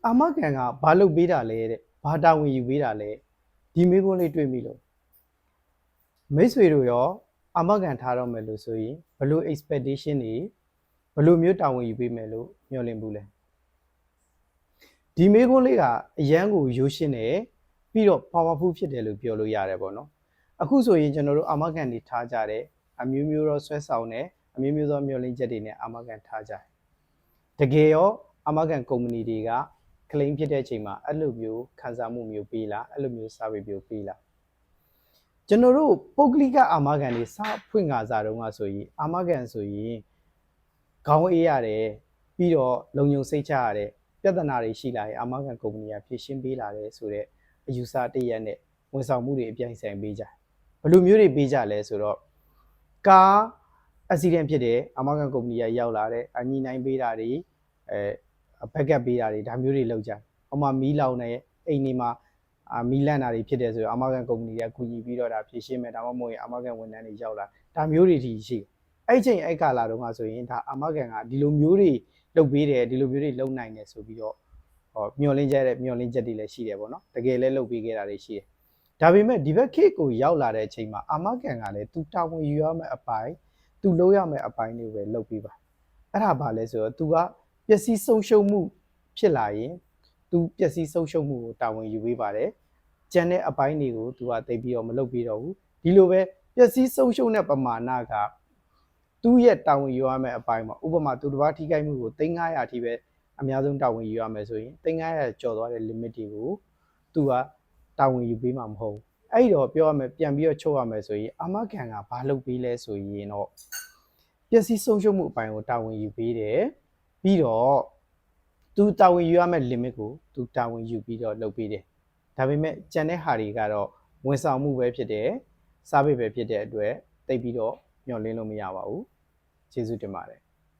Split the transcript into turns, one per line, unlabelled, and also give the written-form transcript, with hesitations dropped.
အာမခံကဘာလုပ်ပေးတာလဲတဲ့ဘာတာဝန်ယူပေးတာလဲဒီမေးခွန်းလေးတွေ့ပြီလို့မိတ်ဆွေတို့ရောအာမခံထားတော့မယ်လို့ဆိုရင်ဘယ်လို expectation တွေဘယ်လိုမျိုးတာဝန်ယူပေးမယ်လို့မျှော်လင့်ဘူးလဲဒီမေးခွန်းလေးကအရန်ကိုရိုးရှင်းတယ်ပြီးတော့ powerful ဖြစ်တယ်လို့ပြောလို့ရတယ်ပေါ့နော်အခုဆိုရင်ကျွန်တော်တို့အာမခံတွေထားကြတယ်အမျိုးမျိုးသောဆွဲဆောင်တယ်အမျိုးမျိုးသောမျှော်လင့်ချက်တွေနဲ့အာမခံထားကြတယ်တကယ်ရောအာမခံကုမ္ပဏီတွေက claim ဖြစ်တဲ့အချိန်မှာအဲ့လိုမျိုးခံစားမှုမျိုးပေးလားအဲ့လိုမျိုး service မျိုးပေးလားကျွန်တော်တို့ပုဂ္ဂလိကအာမခံတွေစဖွင့်ခါစားတုန်းကဆိုရင်အာမခံဆိုရင်ခေါင်းအေးရတယ်ပြီးတော့လုံခြုံစိတ်ချရတယ်ပြဿနာတွေရှိလာရင်အာမခံကုမ္ပဏီကဖြေရှင်းပေးလာတယ်ဆိုတော့အယူဆတရက်နဲ့ဝန်ဆောင်မှုတွေအပြိုင်ဆိုင်ပေးကြဘယ်လိုမျိုးတွေပေးကြလဲဆိုတော့ကား accident ဖြစ်တယ်အာမခံကုမ္ပဏီကရောက်လာတယ်အညီနိုင်ပေးတာတွေbackup ပေးတာတွေဒါမျိုးတွေလုပ်ကြဟိုမှာမီးလောင်နေအိမ်တွေမှာမီးလန့်တာတွေဖြစ်တယ်ဆိုတော့အာမခံကုမ္ပဏီကကူညီပြီးတော့ဒါဖြည့်ရှင်းမယ်ဒါမှမဟုတ်ရင်အာမခံဝန်ထမ်းတွေရောက်လာဒါမျိုးတွေဒီရှိအဲ့ချိန်အဲ့ကာလာတုန်းကဆိုရင်ဒါအာမခံကဒီလိုမျိုးတွေလုပ်ပေးတယ်ဒီလိုမျိုးတွေလုပ်နိုင်တယ်ဆိုပြီးတော့မျှော်လင့်ချက်တွေလည်းရှိတယ်ပေါ့နော်တကယ်လည်းလုပ်ပေးခဲ့တာတွေရှိတယ်ဒါပေမဲ့ဒီဘက်ခေတ်ကိုရောက်လာတဲ့အချိန်မှာအာမခံကလည်းသူတာဝန်ယူရမယ့်အပိုင်းသူလုပ်ရမယ့်အပိုင်းတွေပဲလုပ်ပေးပါအဲ့ဒါဘာလဲဆိုတော့သူကပျက်စီးဆုံးရှုံးမှုဖြစ်လာရင်သူပျက်စီးဆုံးရှုံးမှုကိုတာဝန်ယူပေးပါတယ်ကျန်တဲ့အပိုင်းတွေကိုသူကသိပြီးတော့မလုပ်ပြီးတော့ဘူးဒီလိုပဲပျက်စီးဆုံးရှုံးတဲ့ပမာဏကသူ့ရဲ့တာဝန်ယူရမယ့်အပိုင်းမှာဥပမာသူတစ်ပါးထိခိုက်မှုကို3,500အထိပဲအများဆုံးတာဝန်ယူရမယ်ဆိုရင်3,500ကျော်သွားတဲ့ limit တွေကိုသူကတာဝန်ယူပေးမှာမဟုတ်ဘူးအဲ့တော့ပြောရမယ်ပြန်ပြီးတော့ချုပ်ရမယ်ဆိုရင်အာမခံကဘာလုပ်ပေးလဲဆိုရင်တော့ပျက်စီးဆုံးရှုံးမှုအပိုင်းကိုတာဝန်ယူပေးတယ်ပြီးတော့သူတာဝန်ယူရမယ့် limit ကိုသူတာဝန်ယူပြီးတော့လုပ်ပေးတယ်ဒါပေမဲ့ကျန်တဲ့ဟာတွေကတော့ဝန်ဆောင်မှုပဲဖြစ်တယ်စားပိတ်ပဲဖြစ်တဲ့အတွက်တိတ်ပြီးတော့ညှော်လင်းလို့မရပါဘူးကျေးဇူးတင်ပါတယ်